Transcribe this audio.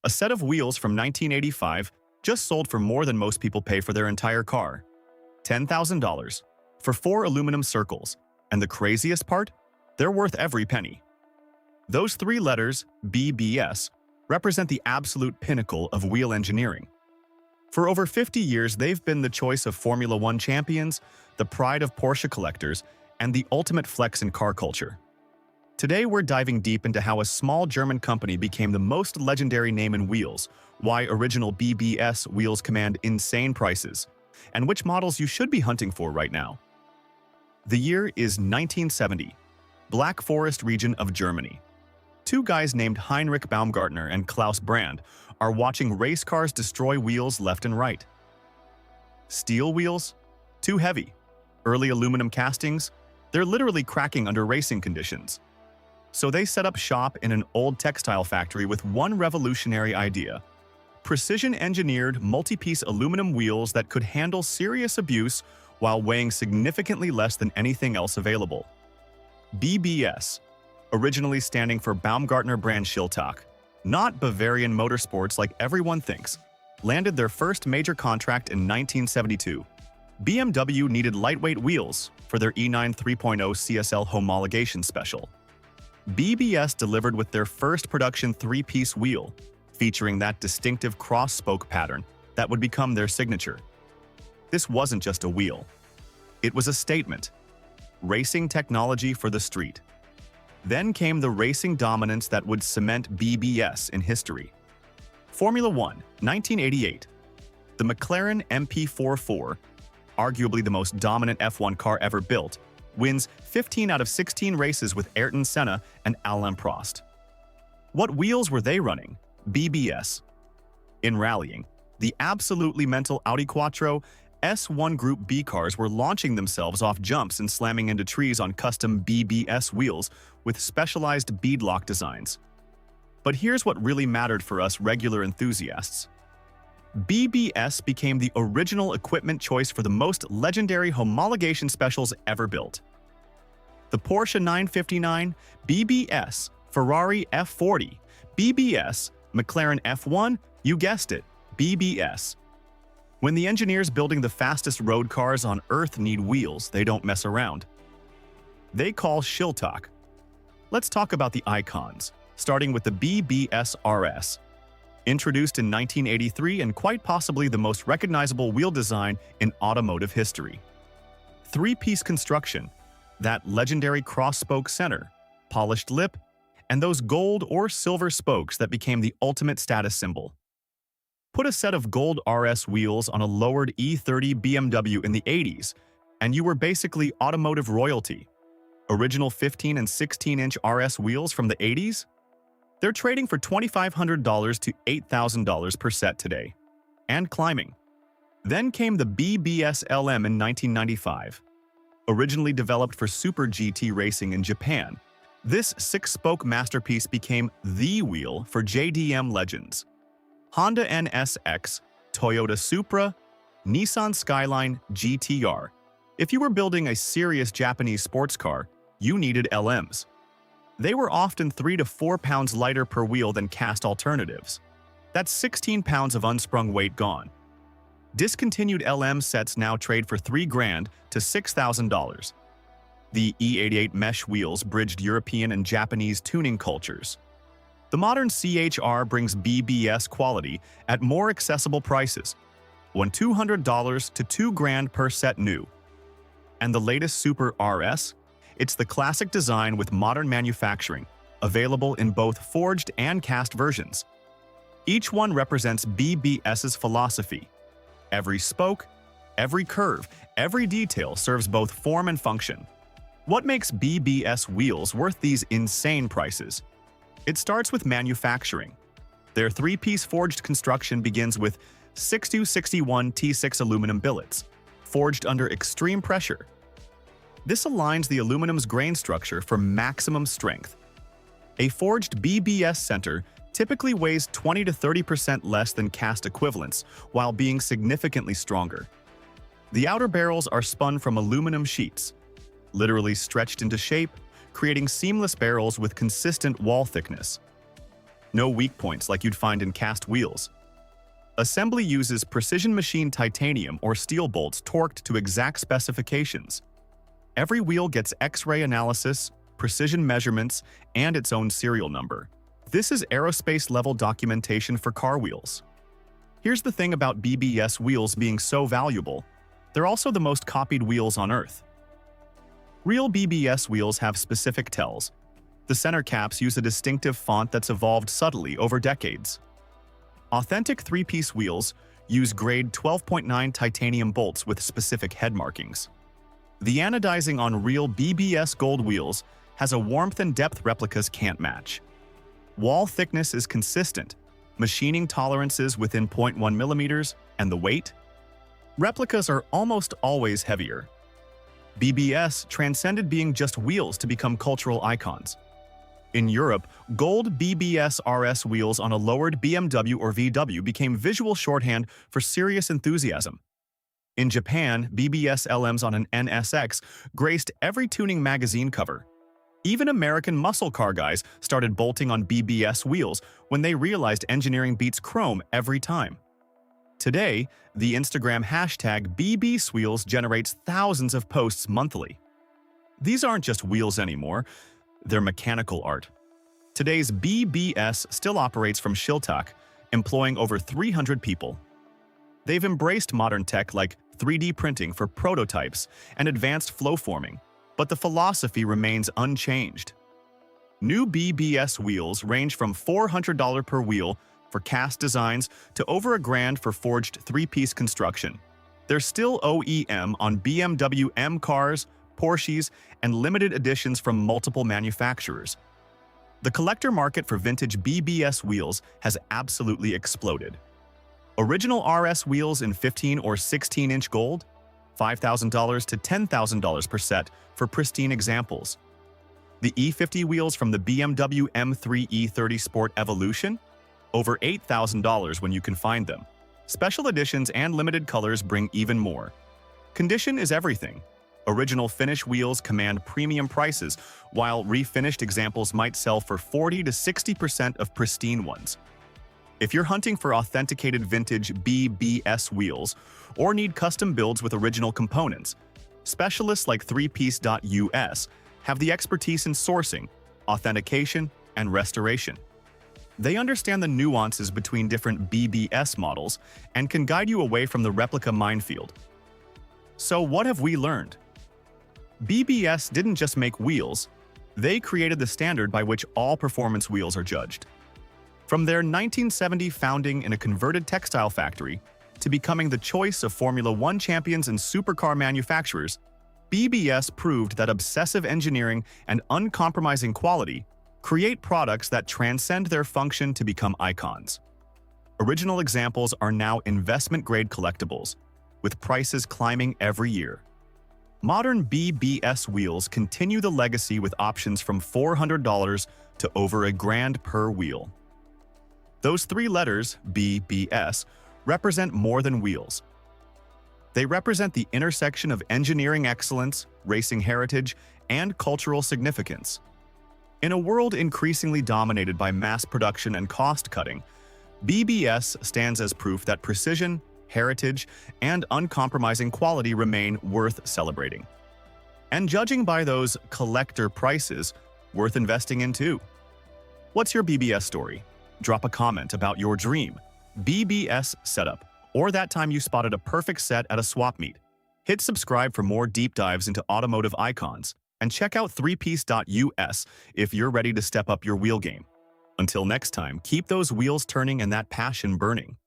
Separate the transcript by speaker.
Speaker 1: A set of wheels from 1985 just sold for more than most people pay for their entire car. $10,000 for 4 aluminum circles, and the craziest part? They're worth every penny. Those 3 letters, BBS, represent the absolute pinnacle of wheel engineering. For over 50 years, they've been the choice of Formula One champions, the pride of Porsche collectors, and the ultimate flex in car culture. Today, we're diving deep into how a small German company became the most legendary name in wheels, why original BBS wheels command insane prices, and which models you should be hunting for right now. The year is 1970, Black Forest region of Germany. 2 guys named Heinrich Baumgartner and Klaus are watching race cars destroy wheels left and right. Steel wheels? Too heavy. Early aluminum castings? They're literally cracking under racing conditions. So they set up shop in an old textile factory with one revolutionary idea: precision-engineered, multi-piece aluminum wheels that could handle serious abuse while weighing significantly less than anything else available. BBS, originally standing for Baumgartner brand Schiltach, not Bavarian Motorsports like everyone thinks, landed their first major contract in 1972. BMW needed lightweight wheels for their E9 3.0 CSL homologation special. BBS delivered with their first production 3-piece wheel, featuring that distinctive cross-spoke pattern that would become their signature. This wasn't just a wheel. It was a statement. Racing technology for the street. Then came the racing dominance that would cement BBS in history. Formula One, 1988. The McLaren MP4, arguably the most dominant F1 car ever built, wins 15 out of 16 races with Ayrton Senna and Alain Prost. What wheels were they running? BBS. In rallying, the absolutely mental Audi Quattro S1 Group B cars were launching themselves off jumps and slamming into trees on custom BBS wheels with specialized beadlock designs. But here's what really mattered for us regular enthusiasts. BBS became the original equipment choice for the most legendary homologation specials ever built. The Porsche 959, BBS, Ferrari F40, BBS, McLaren F1, you guessed it, BBS. When the engineers building the fastest road cars on Earth need wheels, they don't mess around. They call Schiltach. Let's talk about the icons, starting with the BBS RS. Introduced in 1983 and quite possibly the most recognizable wheel design in automotive history. 3-piece construction, that legendary cross-spoke center, polished lip, and those gold or silver spokes that became the ultimate status symbol. Put a set of gold RS wheels on a lowered E30 BMW in the 80s, and you were basically automotive royalty. Original 15 and 16-inch RS wheels from the 80s? They're trading for $2,500 to $8,000 per set today, and climbing. Then came the BBS LM in 1995. Originally developed for Super GT racing in Japan, this 6-spoke masterpiece became the wheel for JDM legends. Honda NSX, Toyota Supra, Nissan Skyline GTR. If you were building a serious Japanese sports car, you needed LMs. They were often 3 to 4 pounds lighter per wheel than cast alternatives. That's 16 pounds of unsprung weight gone. Discontinued LM sets now trade for $3,000 to $6,000. The E88 mesh wheels bridged European and Japanese tuning cultures. The modern CHR brings BBS quality at more accessible prices, $200 to $2,000 per set new. And the latest Super RS? It's the classic design with modern manufacturing, available in both forged and cast versions. Each one represents BBS's philosophy. Every spoke, every curve, every detail serves both form and function. What makes BBS wheels worth these insane prices? It starts with manufacturing. Their 3-piece forged construction begins with 6261 T6 aluminum billets, forged under extreme pressure. This aligns the aluminum's grain structure for maximum strength. A forged BBS center typically weighs 20 to 30% less than cast equivalents, while being significantly stronger. The outer barrels are spun from aluminum sheets, literally stretched into shape, creating seamless barrels with consistent wall thickness. No weak points like you'd find in cast wheels. Assembly uses precision machined titanium or steel bolts torqued to exact specifications. Every wheel gets X-ray analysis, precision measurements, and its own serial number. This is aerospace-level documentation for car wheels. Here's the thing about BBS wheels being so valuable. They're also the most copied wheels on Earth. Real BBS wheels have specific tells. The center caps use a distinctive font that's evolved subtly over decades. Authentic three-piece wheels use grade 12.9 titanium bolts with specific head markings. The anodizing on real BBS gold wheels has a warmth and depth replicas can't match. Wall thickness is consistent, machining tolerances within 0.1 millimeters, and the weight? Replicas are almost always heavier. BBS transcended being just wheels to become cultural icons. In Europe, gold BBS RS wheels on a lowered BMW or VW became visual shorthand for serious enthusiasm. In Japan, BBS LMs on an NSX graced every tuning magazine cover. Even American muscle car guys started bolting on BBS wheels when they realized engineering beats chrome every time. Today, the Instagram hashtag BBSWheels generates thousands of posts monthly. These aren't just wheels anymore, they're mechanical art. Today's BBS still operates from Schiltach, employing over 300 people. They've embraced modern tech like 3D printing for prototypes and advanced flow forming, but the philosophy remains unchanged. New BBS wheels range from $400 per wheel for cast designs to over $1,000 for forged three-piece construction. They're still OEM on BMW M cars, Porsches, and limited editions from multiple manufacturers. The collector market for vintage BBS wheels has absolutely exploded. Original RS wheels in 15 or 16-inch gold? $5,000 to $10,000 per set for pristine examples. The E50 wheels from the BMW M3 E30 Sport Evolution? Over $8,000 when you can find them. Special editions and limited colors bring even more. Condition is everything. Original finish wheels command premium prices, while refinished examples might sell for 40 to 60% of pristine ones. If you're hunting for authenticated vintage BBS wheels or need custom builds with original components, specialists like threepiece.us have the expertise in sourcing, authentication, and restoration. They understand the nuances between different BBS models and can guide you away from the replica minefield. So what have we learned? BBS didn't just make wheels, they created the standard by which all performance wheels are judged. From their 1970 founding in a converted textile factory to becoming the choice of Formula One champions and supercar manufacturers, BBS proved that obsessive engineering and uncompromising quality create products that transcend their function to become icons. Original examples are now investment-grade collectibles, with prices climbing every year. Modern BBS wheels continue the legacy with options from $400 to over $1,000 per wheel. Those three letters, BBS, represent more than wheels. They represent the intersection of engineering excellence, racing heritage, and cultural significance. In a world increasingly dominated by mass production and cost-cutting, BBS stands as proof that precision, heritage, and uncompromising quality remain worth celebrating. And judging by those collector prices, worth investing in too. What's your BBS story? Drop a comment about your dream BBS setup or that time you spotted a perfect set at a swap meet. Hit subscribe for more deep dives into automotive icons, and check out threepiece.us if you're ready to step up your wheel game. Until next time, keep those wheels turning and that passion burning.